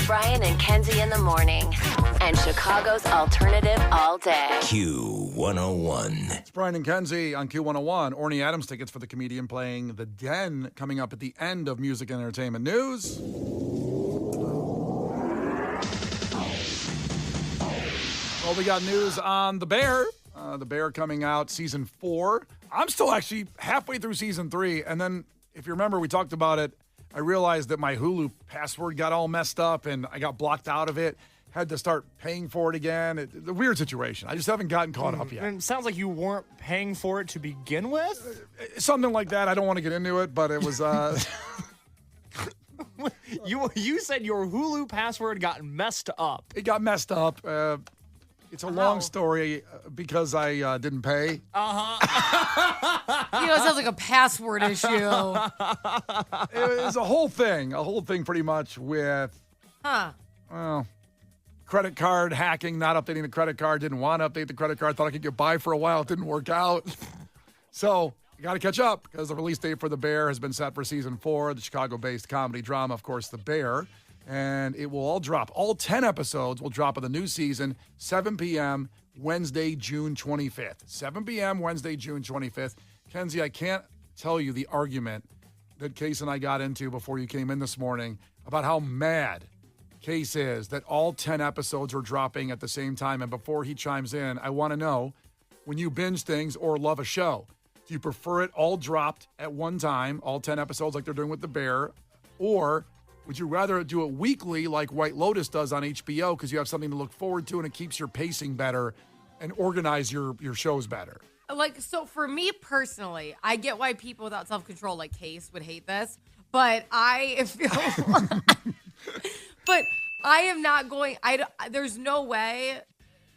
Brian and Kenzie in the morning. And Chicago's alternative all day. Q101. It's Brian and Kenzie on Q101. Orny Adams tickets for the comedian playing The Den coming up at the end of Music and Entertainment News. Well, we got news on The Bear. The Bear coming out season 4. I'm still actually halfway through season 3. And then, if you remember, we talked about it. I realized that my Hulu password got all messed up and I got blocked out of it. Had to start paying for it again. It's a weird situation. I just haven't gotten caught up yet. It sounds like you weren't paying for it to begin with? Something like that. I don't want to get into it, but it was... You said your Hulu password got messed up. It got messed up. It's a long story because I didn't pay. It sounds like a password issue. It was a whole thing pretty much with, credit card hacking, not updating the credit card, didn't want to update the credit card, thought I could get by for a while, it didn't work out. So you got to catch up because the release date for The Bear has been set for season 4, the Chicago-based comedy drama, of course, The Bear. And it will all drop. All 10 episodes will drop of the new season, 7 p.m., Wednesday, June 25th. 7 p.m., Wednesday, June 25th. Kenzie, I can't tell you the argument that Case and I got into before you came in this morning about how mad Case is that all 10 episodes are dropping at the same time. And before he chimes in, I want to know, when you binge things or love a show, do you prefer it all dropped at one time, all 10 episodes like they're doing with The Bear, or would you rather do it weekly like White Lotus does on HBO because you have something to look forward to and it keeps your pacing better and organize your shows better? So for me personally, I get why people without self-control like Case would hate this, but I feel... but I am not going... there's no way,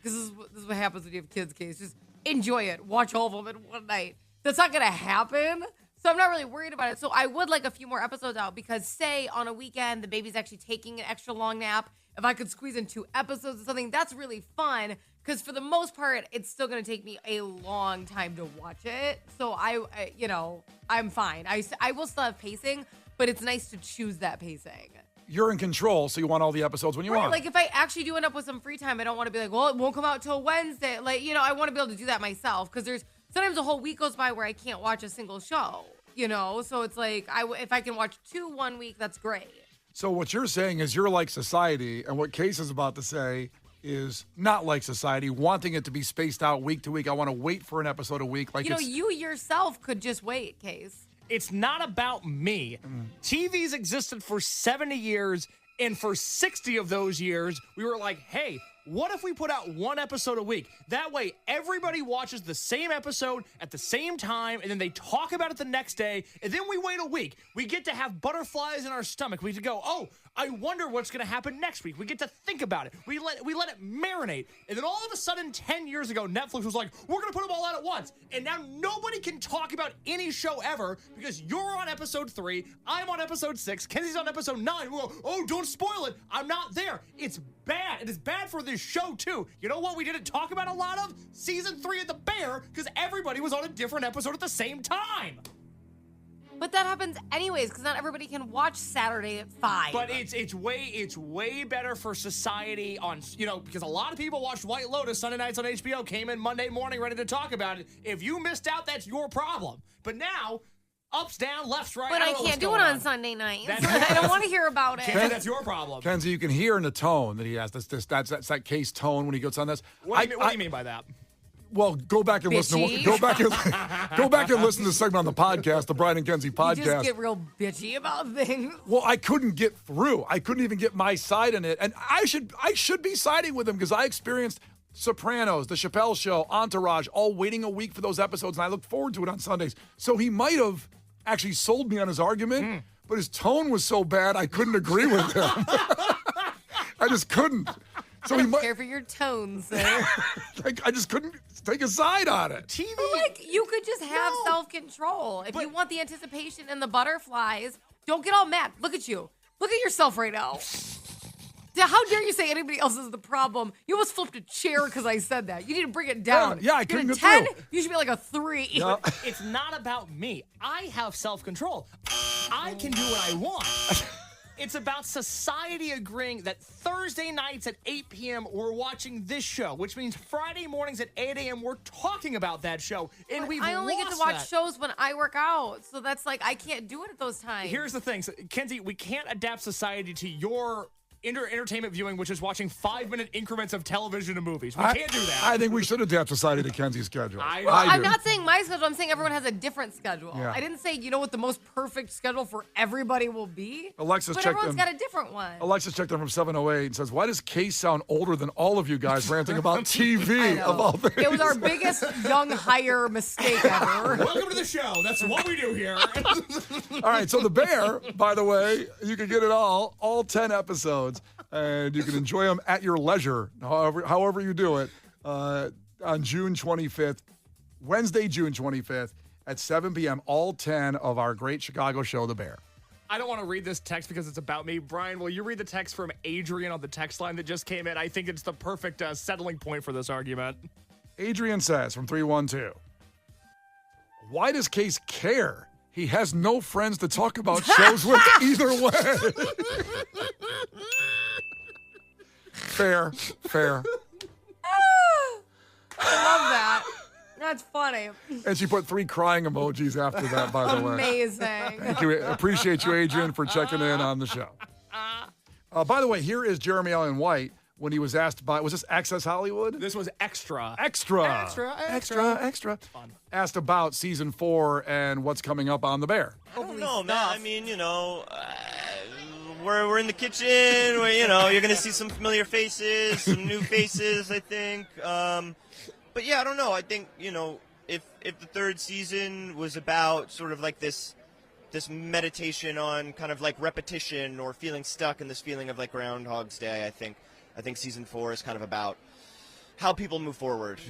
because this is what happens when you have kids, Case. Just enjoy it. Watch all of them in one night. That's not going to happen. So I'm not really worried about it. So I would like a few more episodes out because, say, on a weekend, the baby's actually taking an extra long nap. If I could squeeze in 2 episodes or something, that's really fun because for the most part, it's still going to take me a long time to watch it. So I'm fine. I will still have pacing, but it's nice to choose that pacing. You're in control, so you want all the episodes when you want. Like if I actually do end up with some free time, I don't want to be like, well, it won't come out till Wednesday. I want to be able to do that myself because there's sometimes a whole week goes by where I can't watch a single show, So it's like, if I can watch 2 one week, that's great. So what you're saying is you're like society, and what Case is about to say is not like society, wanting it to be spaced out week to week. I want to wait for an episode a week. You yourself could just wait, Case. It's not about me. TV's existed for 70 years, and for 60 of those years, we were like, hey, what if we put out 1 episode a week? That way, everybody watches the same episode at the same time, and then they talk about it the next day, and then we wait a week. We get to have butterflies in our stomach. We get to go, oh, I wonder what's going to happen next week. We get to think about it. We let it marinate. And then all of a sudden, 10 years ago, Netflix was like, we're going to put them all out at once. And now nobody can talk about any show ever because you're on episode 3, I'm on episode 6, Kenzie's on episode 9. We go, oh, don't spoil it. I'm not there. It's bad. It is bad for this show, too. You know what we didn't talk about a lot of? Season 3 of The Bear, because everybody was on a different episode at the same time. But that happens anyways, because not everybody can watch Saturday at 5. But it's way better for society because a lot of people watched White Lotus Sunday nights on HBO, came in Monday morning ready to talk about it. If you missed out, that's your problem. But now, ups, down, left, right. But I can't do it on Sunday nights. I don't want to hear about it. Kenzie, that's your problem. Kenzie, you can hear in the tone that he has. That's that Case tone when he goes on this. What do you mean by that? Well, go back and listen. Go back and listen to the segment on the podcast, the Brian and Kenzie podcast. You just get real bitchy about things. Well, I couldn't get through. I couldn't even get my side in it, and I should be siding with him because I experienced Sopranos, The Chappelle Show, Entourage, all waiting a week for those episodes, and I look forward to it on Sundays. So he might have actually sold me on his argument, but his tone was so bad I couldn't agree with him. I just couldn't. So I don't care for your tones, sir. I just couldn't take a side on it. TV. You could just have self-control. If you want the anticipation and the butterflies, don't get all mad. Look at you. Look at yourself right now. How dare you say anybody else is the problem? You almost flipped a chair because I said that. You need to bring it down. Yeah, I couldn't get get 10, through. you should be like a 3. Yeah. It's not about me. I have self-control. I can do what I want. It's about society agreeing that Thursday nights at 8 p.m. we're watching this show, which means Friday mornings at 8 a.m. we're talking about that show. And I only get to watch shows when I work out, so that's like I can't do it at those times. Here's the thing, Kenzie, we can't adapt society to your entertainment viewing, which is watching 5-minute increments of television and movies. We can't do that. I think we should adapt society to Kenzie's schedule. I'm not saying my schedule. I'm saying everyone has a different schedule. Yeah. I didn't say what the most perfect schedule for everybody will be. Alexis but checked everyone's in. got a different one. Alexis checked in from 708 and says, why does Case sound older than all of you guys ranting about TV of all things? It was our biggest young hire mistake ever. Welcome to the show. That's what we do here. All right, so The Bear, by the way, you can get it all 10 episodes, and you can enjoy them at your leisure, however you do it, on June 25th, Wednesday, June 25th at 7 p.m., all 10 of our great Chicago show, The Bear. I don't want to read this text because it's about me. Brian, will you read the text from Adrian on the text line that just came in? I think it's the perfect settling point for this argument. Adrian says from 312, why does Case care? He has no friends to talk about shows with either way. Fair. I love that. That's funny. And she put 3 crying emojis after that, by the way. Amazing. Thank you. Appreciate you, Adrian, for checking in on the show. By the way, here is Jeremy Allen White when he was asked by, was this Access Hollywood? This was extra. Extra. Fun. Asked about season 4 and what's coming up on The Bear. I don't know, man. I mean, we're in the kitchen. You're going to see some familiar faces, some new faces, I think. But yeah, I don't know. I think, if the third season was about sort of like this meditation on kind of like repetition or feeling stuck in this feeling of like Groundhog's Day, I think season 4 is kind of about how people move forward.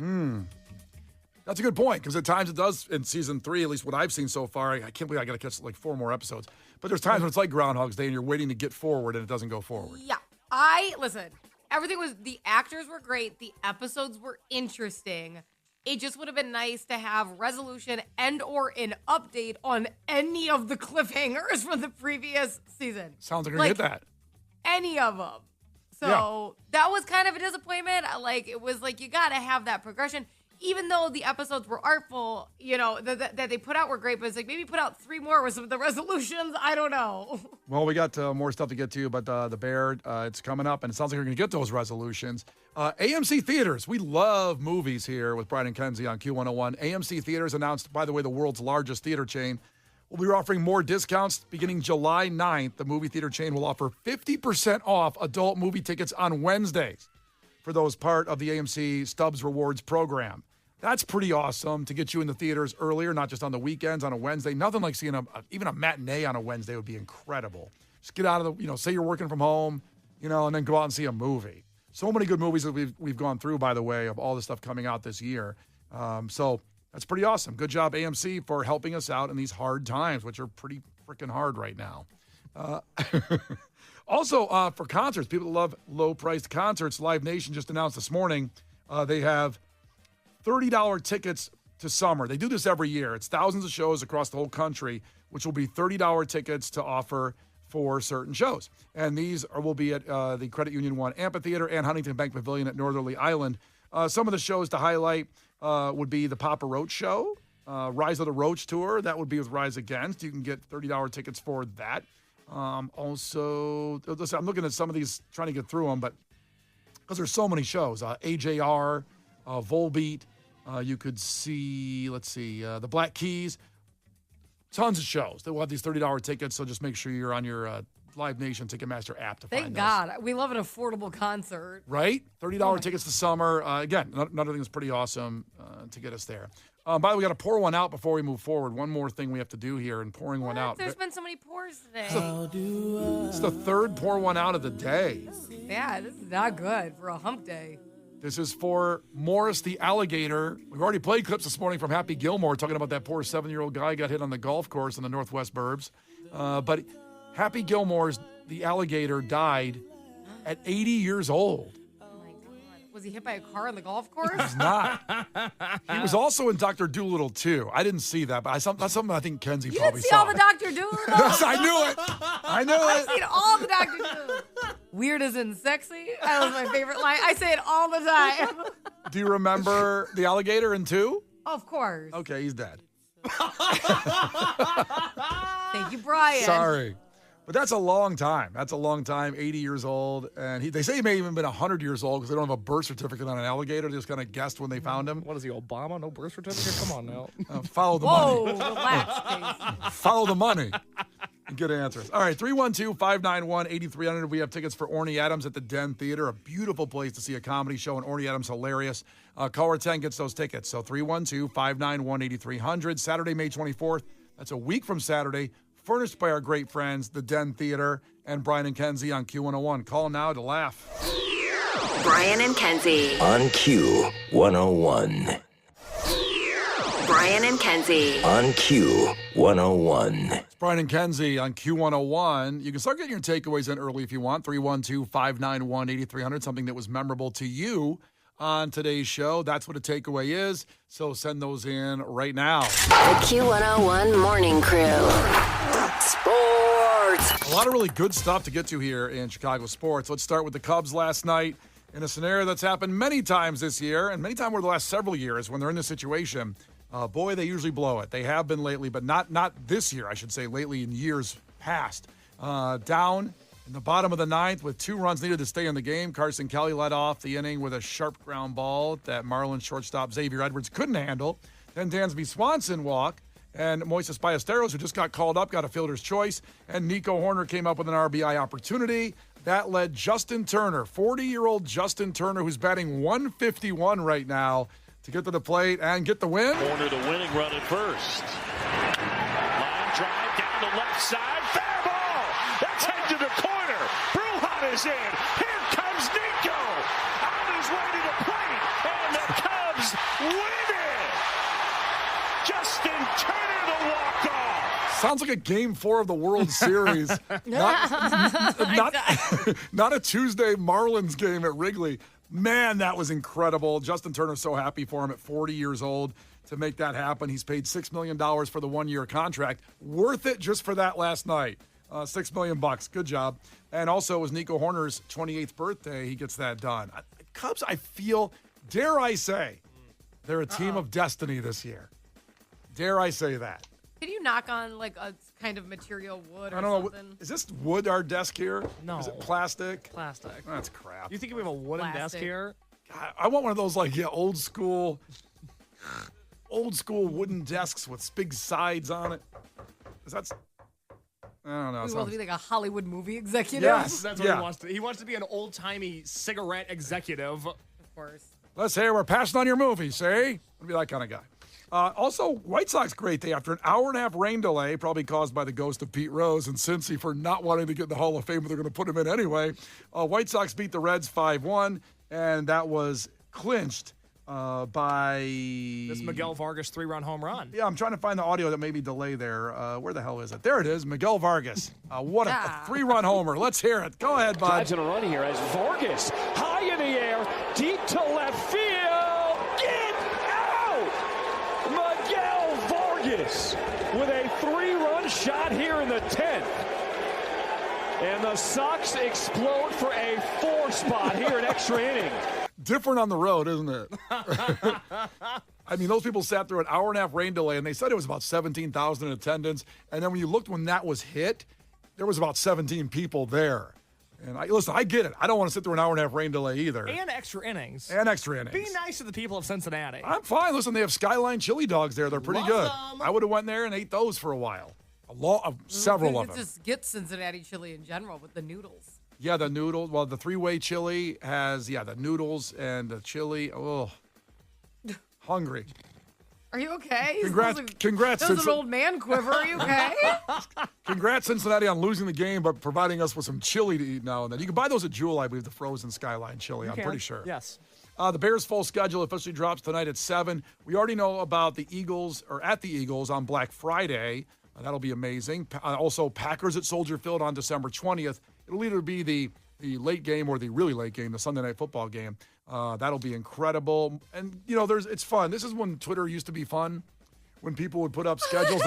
That's a good point, because at times it does in season 3, at least what I've seen so far. I can't believe I got to catch like 4 more episodes. But there's times when it's like Groundhog's Day and you're waiting to get forward and it doesn't go forward. Yeah. Listen, the actors were great. The episodes were interesting. It just would have been nice to have resolution and or an update on any of the cliffhangers from the previous season. Sounds like we're going to get that. Any of them. So that was kind of a disappointment. It was like, you got to have that progression. Even though the episodes were artful, that they put out were great, but it's like maybe put out 3 more with some of the resolutions. I don't know. Well, we got more stuff to get to, but The Bear, it's coming up, and it sounds like we're going to get those resolutions. AMC Theaters, we love movies here with Brian and Kenzie on Q101. AMC Theaters announced, by the way, the world's largest theater chain. We'll be offering more discounts beginning July 9th. The movie theater chain will offer 50% off adult movie tickets on Wednesdays for those part of the AMC Stubs Rewards program. That's pretty awesome to get you in the theaters earlier, not just on the weekends, on a Wednesday. Nothing like seeing even a matinee on a Wednesday would be incredible. Just get out of the, say you're working from home, and then go out and see a movie. So many good movies that we've gone through, by the way, of all the stuff coming out this year. So that's pretty awesome. Good job, AMC, for helping us out in these hard times, which are pretty freaking hard right now. Also, for concerts, people that love low-priced concerts, Live Nation just announced this morning they have $30 tickets to summer. They do this every year. It's thousands of shows across the whole country, which will be $30 tickets to offer for certain shows. And these will be at the Credit Union One Amphitheater and Huntington Bank Pavilion at Northerly Island. Some of the shows to highlight would be the Papa Roach Show, Rise of the Roach Tour. That would be with Rise Against. You can get $30 tickets for that. Also, listen, I'm looking at some of these, trying to get through them, but because there's so many shows. AJR, Volbeat. You could see, the Black Keys. Tons of shows that will have these $30 tickets, so just make sure you're on your Live Nation Ticketmaster app to find Thank those. God. We love an affordable concert. Right? $30 tickets to summer. Again, another thing that's pretty awesome to get us there. By the way, we got to pour one out before we move forward. One more thing we have to do here in pouring one out. There's been so many pours today. It's the third pour one out of the day. Yeah, this is not good for a hump day. This is for Morris the alligator. We've already played clips this morning from Happy Gilmore talking about that poor 7-year-old guy got hit on the golf course in the Northwest Burbs. But Happy Gilmore's the alligator died at 80 years old. Oh my God. Was he hit by a car on the golf course? He's not. He was also in Dr. Dolittle, too. I didn't see that, but that's something I think Kenzie You probably didn't see saw. all the Dr. Dolittle? Yes, I knew it. I knew I've it. seen all the Dr. Dolittle. Weird as in sexy. That was my favorite line. I say it all the time. Do you remember the alligator in 2? Of course. Okay, he's dead. Thank you, Brian. Sorry. But that's a long time. 80 years old. And they say he may have even been 100 years old because they don't have a birth certificate on an alligator. They just kind of guessed when they found him. What is he, Obama? No birth certificate? Come on now. Follow the Whoa, money. relax, Casey. Follow the money. And get answers. All right, 312-591-8300. We have tickets for Orny Adams at the Den Theater, a beautiful place to see a comedy show, and Orny Adams hilarious. Caller 10 gets those tickets. So 312-591-8300. Saturday, May 24th. That's a week from Saturday. Furnished by our great friends, the Den Theater, and Brian and Kenzie on Q101. Call now to laugh. Brian and Kenzie. On Q101. Brian and Kenzie. On Q101. It's Brian and Kenzie on Q101. You can start getting your takeaways in early if you want. 312-591-8300, something that was memorable to you on today's show. That's what a takeaway is. So send those in right now. The Q101 Morning Crew. Sports. A lot of really good stuff to get to here in Chicago sports. Let's start with the Cubs last night in a scenario that's happened many times this year and many times over the last several years when they're in this situation. Boy, they usually blow it. They have been lately, but not this year, I should say, lately in years past. Down in the bottom of the ninth with 2 runs needed to stay in the game. Carson Kelly led off the inning with a sharp ground ball that Marlins shortstop Xavier Edwards couldn't handle. Then Dansby Swanson walked, and Moises Ballesteros, who just got called up, got a fielder's choice, and Nico Horner came up with an RBI opportunity. That led Justin Turner, 40-year-old Justin Turner, who's batting 151 right now, to get to the plate and get the win. Horner, the winning run at first. Line drive down the left side. Fair ball. That's head to the corner. Brujan is in. Here comes Nico. On his way to the plate. And the Cubs win it. Justin Turner, the walk-off. Sounds like a Game 4 of the World Series. Not a Tuesday Marlins game at Wrigley. Man, that was incredible. Justin Turner's so happy for him at 40 years old to make that happen. He's paid $6 million for the 1-year contract. Worth it just for that last night. $6 million. Good job. And also, it was Nico Horner's 28th birthday. He gets that done. Cubs, I feel, dare I say, they're a team of destiny this year. Dare I say that? Can you knock on like a kind of material wood or I don't know. something? Is this wood, our desk here? No. Is it plastic? Plastic. That's crap. You think we have a wooden desk Plastic. here? God, I want one of those old school wooden desks with big sides on it. 'Cause that's, I don't know. We sounds- want to be like a Hollywood movie executive. Yes. That's what Yeah. he wants to. He wants to be an old-timey cigarette executive. Of course. Let's say we're passing on your movie, see? I'd be that kind of guy. Also, White Sox great day after an hour-and-a-half rain delay, probably caused by the ghost of Pete Rose and Cincy for not wanting to get in the Hall of Fame, but they're going to put him in anyway. White Sox beat the Reds 5-1, and that was clinched by... This Miguel Vargas 3-run home run. Yeah, I'm trying to find the audio that may be delay there. Where the hell is it? There it is, Miguel Vargas. What a 3-run homer. Let's hear it. Go ahead, bud. Drives in a run here as Vargas high in the air, deep to left field. Get out! Miguel Vargas with a 3-run shot here in the 10th. And the Sox explode for a 4 spot here in extra inning. Different on the road, isn't it? I mean, those people sat through an hour-and-a-half rain delay, and they said it was about 17,000 in attendance. And then when you looked when that was hit, there was about 17 people there. And I get it. I don't want to sit through an hour-and-a-half rain delay either. And extra innings. And extra innings. Be nice to the people of Cincinnati. I'm fine. Listen, they have Skyline chili dogs there. They're pretty Love good. them. I would have went there and ate those for a while. Several of them. Just get Cincinnati chili in general with the noodles. Yeah, the noodles. Well, the 3-way chili has, the noodles and the chili. Oh, hungry. Are you okay? Congrats, That was an old man quiver. Are you okay? Congrats, Cincinnati, on losing the game, but providing us with some chili to eat now and then. You can buy those at Jewel, I believe, the frozen Skyline chili. I'm pretty sure. Yes. The Bears' full schedule officially drops tonight at 7. We already know about the Eagles, or at the Eagles, on Black Friday. That'll be amazing. Also, Packers at Soldier Field on December 20th. It'll either be the the late game or the really late game, the Sunday Night Football game. That'll be incredible. And, it's fun. This is when Twitter used to be fun, when people would put up schedules.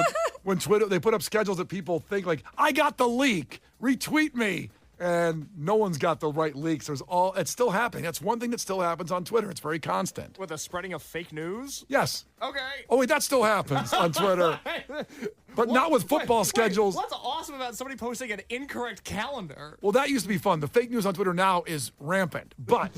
They put up schedules that people think, like, I got the leak, retweet me. And no one's got the right leaks. It's still happening. That's one thing that still happens on Twitter. It's very constant. With the spreading of fake news? Yes. Okay. Oh, wait, that still happens on Twitter. But not with football schedules. What's awesome about somebody posting an incorrect calendar? Well, that used to be fun. The fake news on Twitter now is rampant. But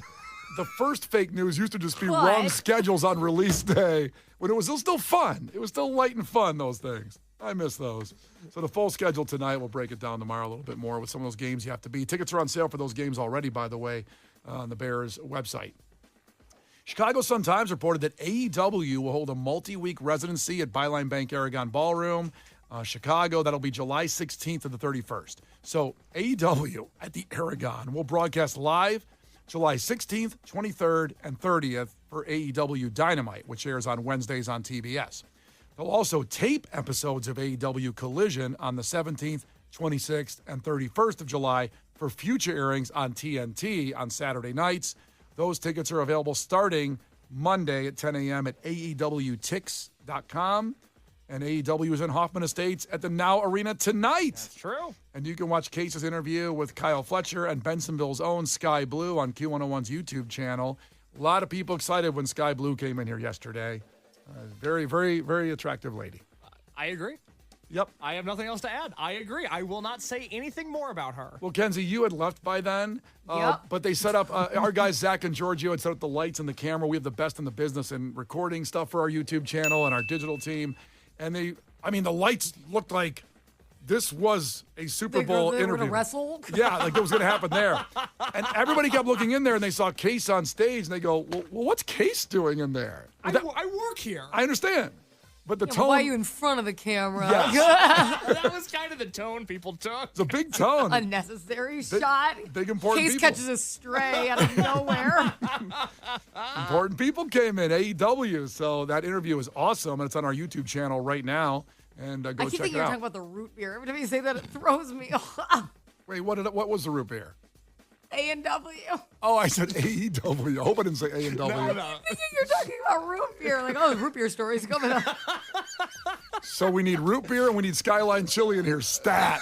the first fake news used to just be wrong schedules on release day when it was still fun. It was still light and fun, those things. I miss those. So the full schedule tonight, we'll break it down tomorrow a little bit more with some of those games you have to be. Tickets are on sale for those games already, by the way, on the Bears website. Chicago Sun-Times reported that AEW will hold a multi-week residency at Byline Bank Aragon Ballroom, Chicago. That'll be July 16th to the 31st. So AEW at the Aragon will broadcast live July 16th, 23rd, and 30th for AEW Dynamite, which airs on Wednesdays on TBS. They'll also tape episodes of AEW Collision on the 17th, 26th, and 31st of July for future airings on TNT on Saturday nights. Those tickets are available starting Monday at 10 a.m. at AEWTix.com. And AEW is in Hoffman Estates at the Now Arena tonight. That's true. And you can watch Case's interview with Kyle Fletcher and Bensonville's own Sky Blue on Q101's YouTube channel. A lot of people excited when Sky Blue came in here yesterday. Very, very, very attractive lady. I agree. Yep. I have nothing else to add. I agree. I will not say anything more about her. Well, Kenzie, you had left by then. Yep. But they set up, our guys, Zach and Giorgio, had set up the lights and the camera. We have the best in the business in recording stuff for our YouTube channel and our digital team. And the lights looked like this was a Super Bowl they were interview. gonna wrestle? Yeah, like it was going to happen there. And everybody kept looking in there, and they saw Case on stage, and they go, well what's Case doing in there? I work here. I understand. But the Yeah, tone. why are you in front of the camera? Yes. That was kind of the tone people took. It's a big tone. Unnecessary shot. Big important Case people. catches a stray out of nowhere. Important people came in, AEW. So that interview is awesome, and it's on our YouTube channel right now. And go I keep check thinking it you're out. talking about the root beer. Every time you say that, it throws me off. Wait, what was the root beer? A&W. Oh, I said AEW. I hope I didn't say A&W. No. I'm thinking you're talking about root beer. Like, the root beer story's coming up. So we need root beer and we need Skyline Chili in here. Stat.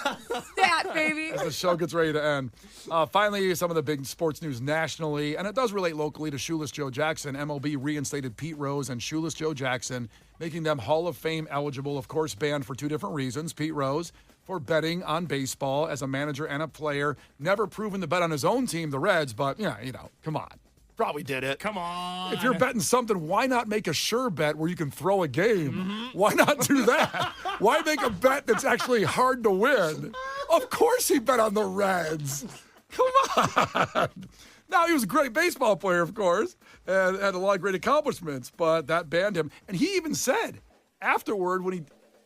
Stat, baby. As the show gets ready to end. Finally, some of the big sports news nationally, and it does relate locally to Shoeless Joe Jackson. MLB reinstated Pete Rose and Shoeless Joe Jackson, making them Hall of Fame eligible, of course, banned for two different reasons. Pete Rose for betting on baseball as a manager and a player, never proven to bet on his own team, the Reds, but, come on. Probably did it. Come on. If you're betting something, why not make a sure bet where you can throw a game? Mm-hmm. Why not do that? Why make a bet that's actually hard to win? Of course he bet on the Reds. Come on. Now, he was a great baseball player, of course, and had a lot of great accomplishments, but that banned him. And he even said afterward,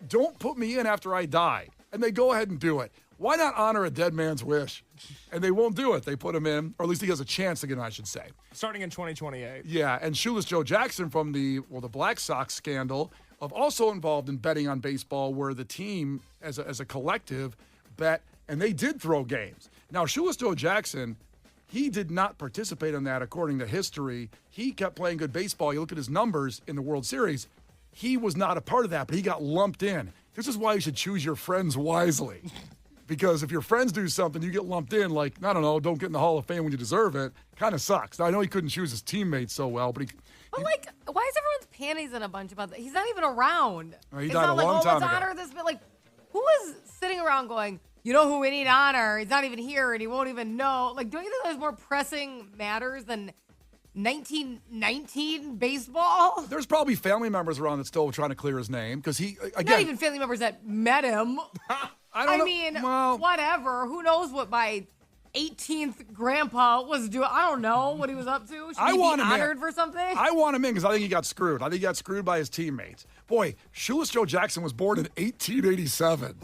don't put me in after I die. And they go ahead and do it. Why not honor a dead man's wish? And they won't do it. They put him in, or at least he has a chance to get in, I should say. Starting in 2028. Yeah, and Shoeless Joe Jackson from the Black Sox scandal, also involved in betting on baseball, where the team, as a collective, bet, and they did throw games. Now, Shoeless Joe Jackson, he did not participate in that according to history. He kept playing good baseball. You look at his numbers in the World Series, he was not a part of that, but he got lumped in. This is why you should choose your friends wisely. Because if your friends do something, you get lumped in, like, I don't know, don't get in the Hall of Fame when you deserve it. Kind of sucks. Now, I know he couldn't choose his teammates so well, but But, why is everyone's panties in a bunch about that? He's not even around. He It's died not a long like, time let's ago. honor this. But, who is sitting around going, you know who we need to honor? He's not even here, and he won't even know. Like, don't you think there's more pressing matters than 1919 baseball? there's probably family members around that still trying to clear his name. Because he, again. Not even family members that met him. I mean, well, whatever. Who knows what my 18th grandpa was doing? I don't know what he was up to. Should he be honored for something? I want him in because I think he got screwed. I think he got screwed by his teammates. Boy, Shoeless Joe Jackson was born in 1887.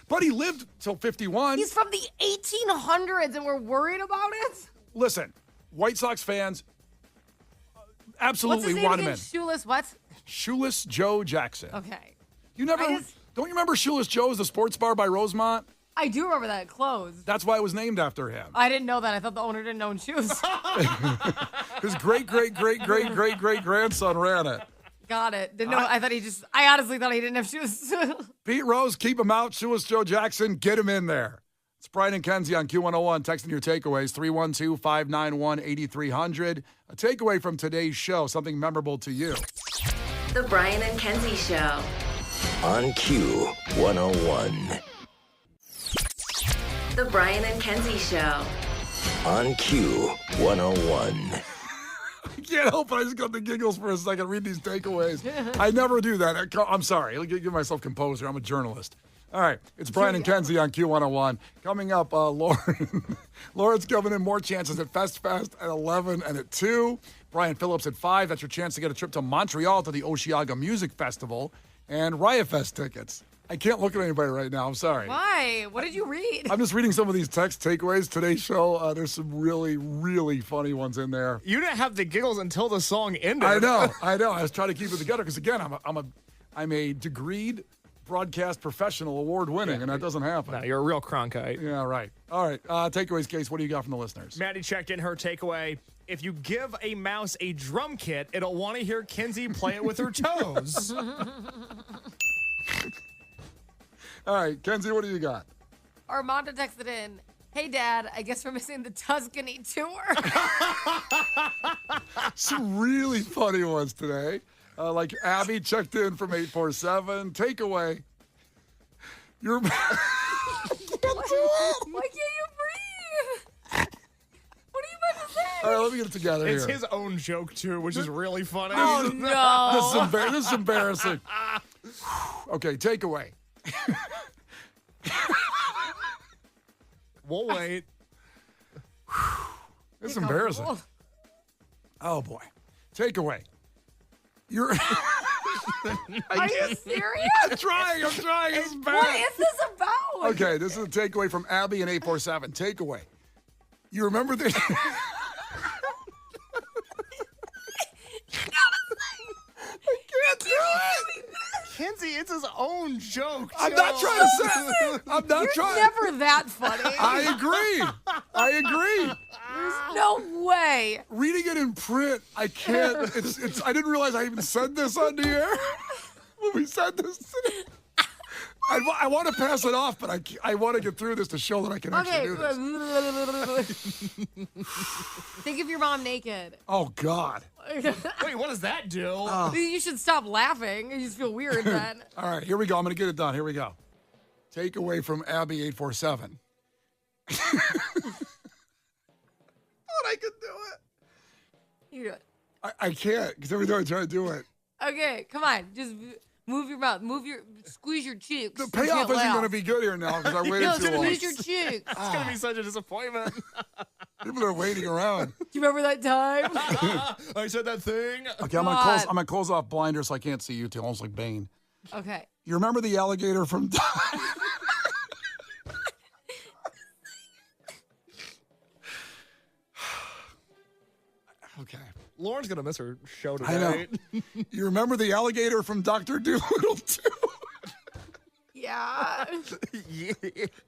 But he lived till 51. He's from the 1800s and we're worried about it? Listen, White Sox fans absolutely What's his name want him again? in. Shoeless what? Shoeless Joe Jackson. Okay. You never, don't you remember Shoeless Joe's, the sports bar by Rosemont? I do remember that. It closed. That's why it was named after him. I didn't know that. I thought the owner didn't own shoes. His great-great-great-great-great-great-grandson ran it. Got it. Didn't know. I honestly thought he didn't have shoes. Pete Rose, keep him out. Shoeless Joe Jackson, get him in there. It's Brian and Kenzie on Q101. Texting your takeaways, 312-591-8300. A takeaway from today's show, something memorable to you. The Brian and Kenzie Show. On Q101. The Brian and Kenzie Show. On Q101. I can't help it. I just got the giggles for a second. Read these takeaways. I never do that. I'm sorry. I'll give myself composure. I'm a journalist. All right. It's Brian and Kenzie on Q101. Coming up, Lauren. Lauren's coming in. More chances at Fest at 11 and at 2. Brian Phillips at 5. That's your chance to get a trip to Montreal to the Osheaga Music Festival and Riot Fest tickets. I can't look at anybody right now. I'm sorry. Why? What did you read? I'm just reading some of these text takeaways. Today's show, there's some really, really funny ones in there. You didn't have the giggles until the song ended. I know. I was trying to keep it together because, again, I'm a degreed broadcast professional, award-winning, and that doesn't happen. No, you're a real Cronkite. Yeah, right. All right. Takeaways, Case. What do you got from the listeners? Maddie checked in her takeaway. If you give a mouse a drum kit, it'll want to hear Kenzie play it with her toes. All right, Kenzie, what do you got? Armando texted in, "Hey, Dad, I guess we're missing the Tuscany tour." Some really funny ones today. Like Abby checked in from 847. Takeaway. You're... Why can't you breathe? What are you about to say? All right, let me get it together It's here. his own joke, too, which is really funny. Oh, no. This is embarrassing. Okay, takeaway. We'll wait. It's embarrassing. Oh, boy. Takeaway. You're... Are you serious? I'm trying. It's What embarrassing. is this about? Okay, this is a takeaway from Abby and 847. Takeaway. You remember the... I can't do it. Kenzie, it's his own joke. I'm not trying to say it. I'm not You're trying. never that funny. I agree. There's no way. Reading it in print, I can't. It's. I didn't realize I even said this on the air when we said this. I want to pass it off, but I want to get through this to show that I can actually do this. Think of your mom naked. Oh, God. Wait, what does that do? You should stop laughing. You just feel weird then. All right, here we go. I'm going to get it done. Here we go. Takeaway from Abby 847. Thought I could do it. You do it. I can't because every time I try to do it. Okay, come on. Just move your mouth. Squeeze your cheeks. The payoff isn't going to be good here now because I waited No, too long. squeeze your cheeks. It's going to be such a disappointment. People are waiting around. Do you remember that time? I said that thing. Okay, I'm gonna close off blinders so I can't see you two, almost like Bane. Okay. You remember the alligator from... Okay. Lauren's going to miss her show I know. tonight. You remember the alligator from Dr. Dolittle too? Yeah.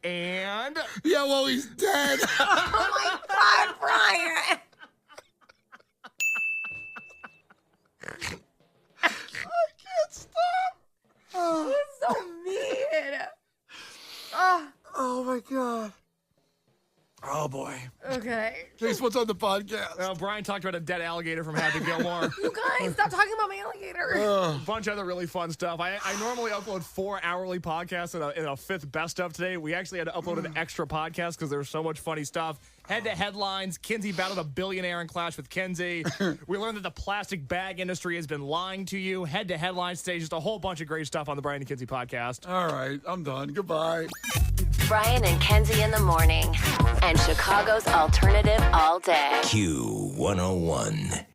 And? Yeah, well, he's dead. Oh my God, Brian. I can't stop. That's so mean. Oh, my God. Oh, boy. Okay. Case, what's on the podcast? Well, Brian talked about a dead alligator from Happy Gilmore. You guys, stop talking about my alligator. A bunch of other really fun stuff. I normally upload 4 hourly podcasts in a 5th best of today. We actually had to upload an extra podcast because there's so much funny stuff. Head to headlines. Kenzie battled a billionaire in Clash with Kenzie. We learned that the plastic bag industry has been lying to you. Head to headlines today. Just a whole bunch of great stuff on the Brian and Kenzie podcast. All right, I'm done. Goodbye. Brian and Kenzie in the morning. And Chicago's alternative all day. Q101.